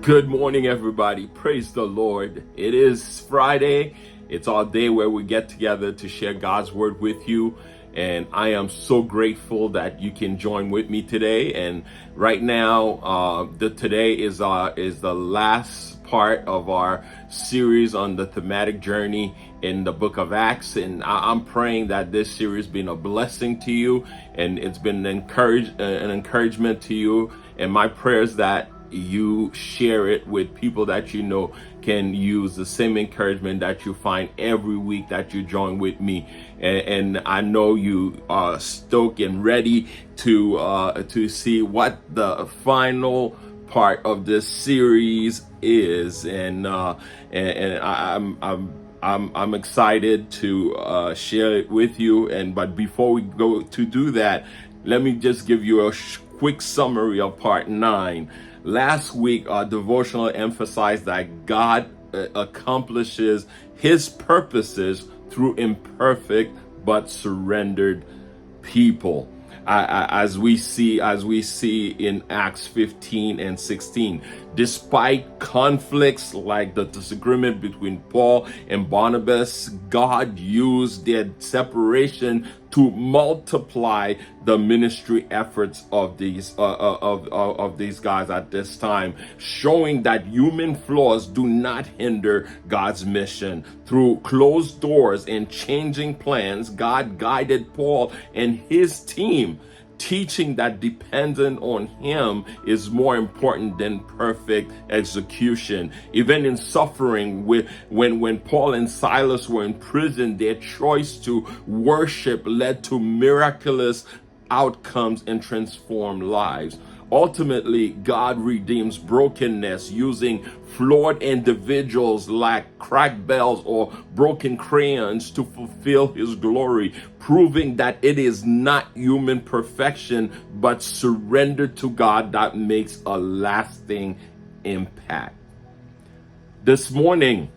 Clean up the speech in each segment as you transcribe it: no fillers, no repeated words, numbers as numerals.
Good morning, everybody. Praise the Lord. It is Friday. It's our day where we get together to share God's word with you. And I am so grateful that you can join with me today. And right now, today is the last part of our series on the thematic journey in the book of Acts. And I'm praying that this series has been a blessing to you, and it's been an encouragement to you. And my prayer is that you share it with people that you know can use the same encouragement that you find every week that you join with me. And I know you are stoked and ready to see what the final part of this series is, and I'm excited to share it with you. But before we go to do that, let me just give you a quick summary of part 9. Last week, our devotional emphasized that God accomplishes his purposes through imperfect but surrendered people. As we see in Acts 15 and 16, despite conflicts like the disagreement between Paul and Barnabas, God used their separation to multiply the ministry efforts of these guys at this time, showing that human flaws do not hinder God's mission. Through closed doors and changing plans, God guided Paul and his team, teaching that dependence on him is more important than perfect execution. Even in suffering, when Paul and Silas were in prison, their choice to worship led to miraculous outcomes and transformed lives. Ultimately, God redeems brokenness using flawed individuals like cracked bells or broken crayons to fulfill his glory, proving that it is not human perfection but surrender to God that makes a lasting impact. This morning,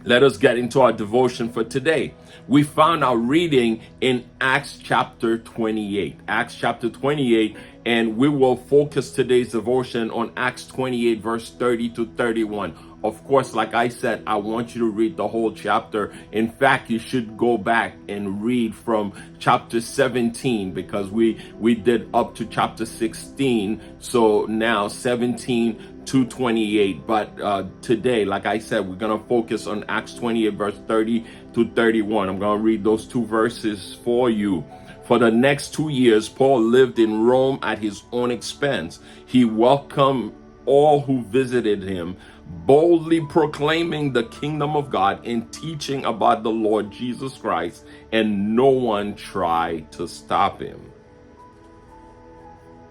let us get into our devotion for today. We found our reading in Acts chapter 28. Acts chapter 28, and we will focus today's devotion on Acts 28, verse 30 to 31. Of course, like I said, I want you to read the whole chapter. In fact, you should go back and read from chapter 17, because we did up to chapter 16. So now 17 to 28. But today, like I said, we're going to focus on Acts 28, verse 30 to 31. I'm going to read those two verses for you. For the next 2 years, Paul lived in Rome at his own expense. He welcomed all who visited him, boldly proclaiming the kingdom of God and teaching about the Lord Jesus Christ, and no one tried to stop him.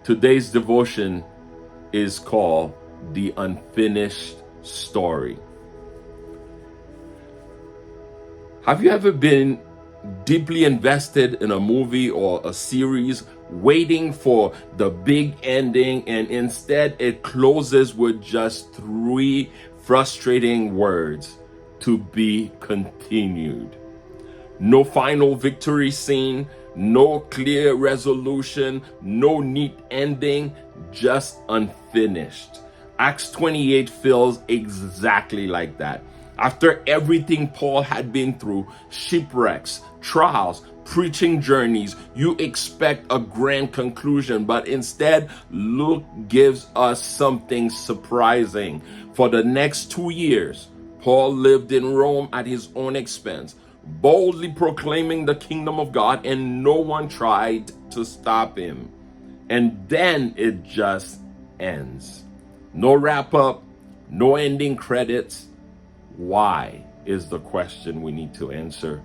Today's devotion is called The Unfinished Story. Have you ever been deeply invested in a movie or a series, waiting for the big ending, and instead it closes with just 3 frustrating words: to be continued? No final victory scene, no clear resolution, no neat ending, just unfinished. Acts 28 feels exactly like that. After everything Paul had been through, shipwrecks, trials, preaching journeys, you expect a grand conclusion, but instead, Luke gives us something surprising. For the next 2 years, Paul lived in Rome at his own expense, boldly proclaiming the kingdom of God, and no one tried to stop him. And then it just ends. No wrap up, no ending credits. Why is the question we need to answer.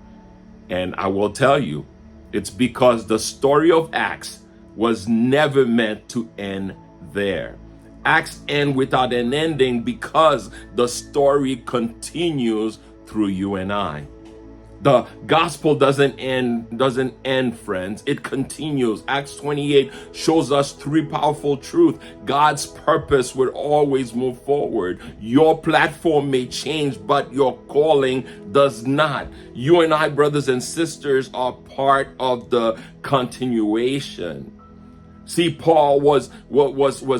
And I will tell you, it's because the story of Acts was never meant to end there. Acts end without an ending because the story continues through you and I. The gospel doesn't end, friends. It continues. Acts 28 shows us 3 powerful truths. God's purpose will always move forward. Your platform may change, but your calling does not. You and I, brothers and sisters, are part of the continuation. See, Paul was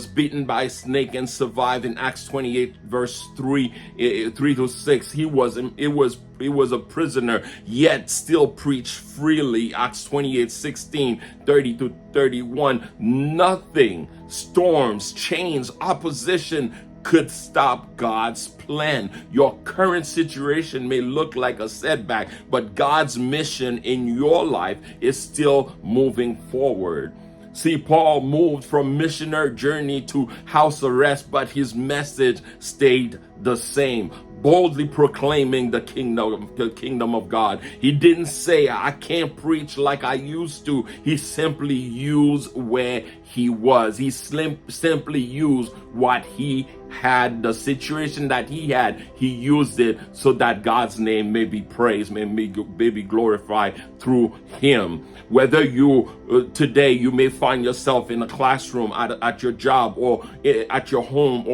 beaten by a snake and survived in Acts 28 verse 3 to 6. He was a prisoner, yet still preached freely. Acts 28:16, 30 to 31. Nothing, storms, chains, opposition could stop God's plan. Your current situation may look like a setback, but God's mission in your life is still moving forward. See, Paul moved from missionary journey to house arrest, but his message stayed the same, boldly proclaiming the kingdom of God. He didn't say, I can't preach like I used to. He simply used where he was. He simply used what he had, the situation that he had. He used it so that God's name may be praised, may be glorified through him. Whether you today you may find yourself in a classroom, at your job, or at your home,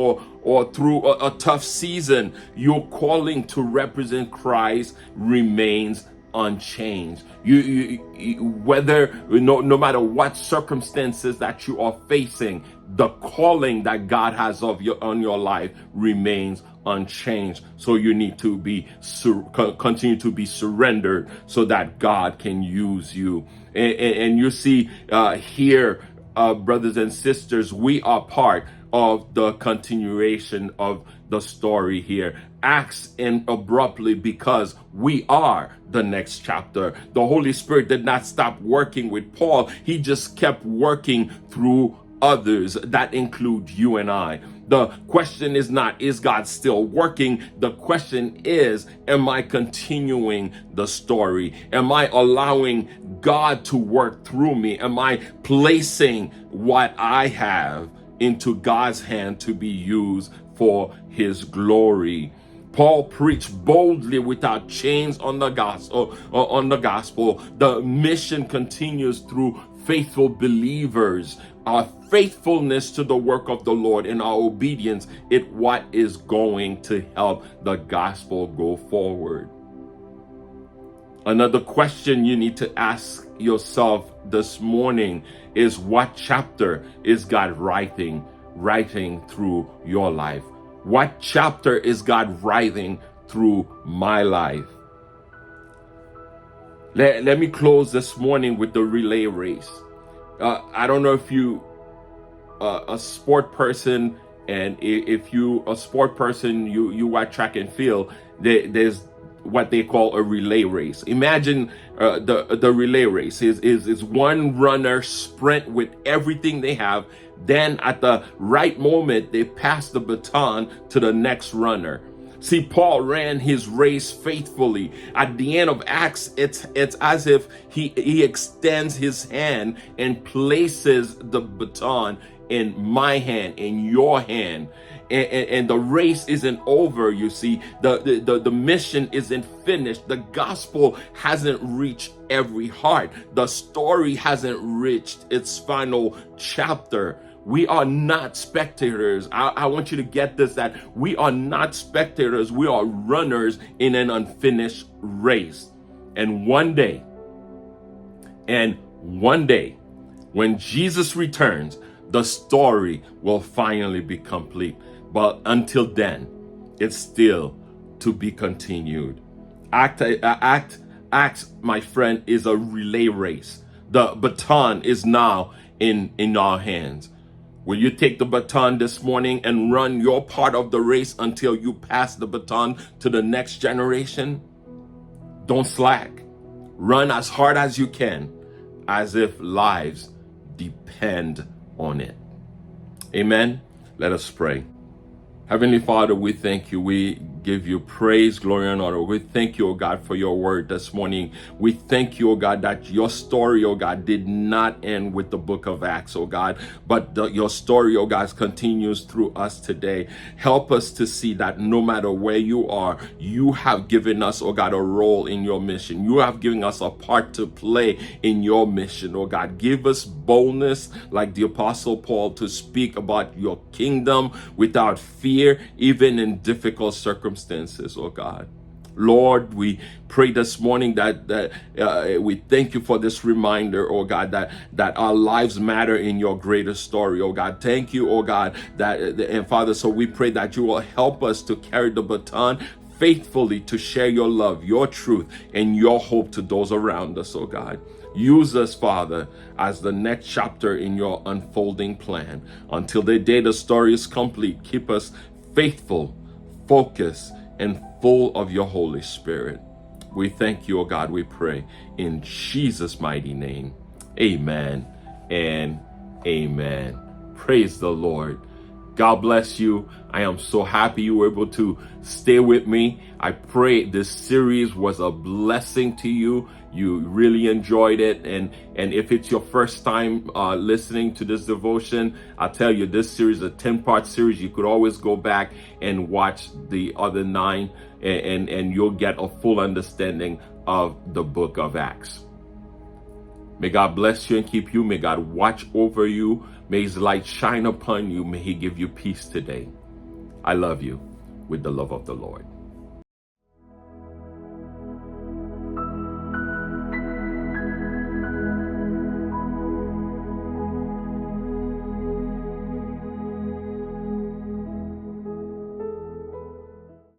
or through a tough season, your calling to represent Christ remains unchanged. No matter what circumstances that you are facing, the calling that God has on your life remains unchanged. So you need to continue to be surrendered so that God can use you. And you see here, brothers and sisters, we are part of the continuation of the story here. Acts end abruptly because we are the next chapter. The Holy Spirit did not stop working with Paul. He just kept working through others. That include you and I. The question is not, is God still working? The question is, am I continuing the story? Am I allowing God to work through me? Am I placing what I have into God's hand to be used for his glory? Paul preached boldly without chains on the gospel. The mission continues through faithful believers. Our faithfulness to the work of the Lord and our obedience is what is going to help the gospel go forward. Another question you need to ask yourself this morning is, what chapter is God writing through your life? What chapter is God writing through my life? Let me close this morning with the relay race. I don't know if you a sport person, and if you a sport person, you watch track and field, there's what they call a relay race. Imagine the relay race is one runner sprint with everything they have. Then at the right moment, they pass the baton to the next runner. See, Paul ran his race faithfully. At the end of Acts, it's as if he extends his hand and places the baton in my hand, in your hand. And the race isn't over, you see. The mission isn't finished. The gospel hasn't reached every heart. The story hasn't reached its final chapter. We are not spectators. I want you to get this, that we are not spectators. We are runners in an unfinished race. And one day, when Jesus returns, the story will finally be complete. But until then, it's still to be continued. Acts, my friend, is a relay race. The baton is now in our hands. Will you take the baton this morning and run your part of the race until you pass the baton to the next generation? Don't slack. Run as hard as you can, as if lives depend on it. Amen. Let us pray. Heavenly Father, we thank you. We give you praise, glory, and honor. We thank you, oh God, for your word this morning. We thank you, oh God, that your story, oh God, did not end with the book of Acts, oh God, but your story, oh God, continues through us today. Help us to see that no matter where you are, you have given us, oh God, a role in your mission. You have given us a part to play in your mission, oh God. Give us boldness, like the Apostle Paul, to speak about your kingdom without fear, even in difficult circumstances, oh God. Lord, we pray this morning that we thank you for this reminder, oh God, that our lives matter in your greater story, oh God. Thank you, oh God, and Father, so we pray that you will help us to carry the baton faithfully, to share your love, your truth, and your hope to those around us, oh God. Use us, Father, as the next chapter in your unfolding plan. Until the day the story is complete, keep us faithful, focused, and full of your Holy Spirit. We thank you, oh God, we pray in Jesus' mighty name. Amen and amen. Praise the Lord. God bless you. I am so happy you were able to stay with me. I pray this series was a blessing to you. You really enjoyed it. And if it's your first time listening to this devotion, I'll tell you, this series is a 10-part series. You could always go back and watch the other 9, and you'll get a full understanding of the book of Acts. May God bless you and keep you. May God watch over you. May his light shine upon you. May he give you peace today. I love you with the love of the Lord.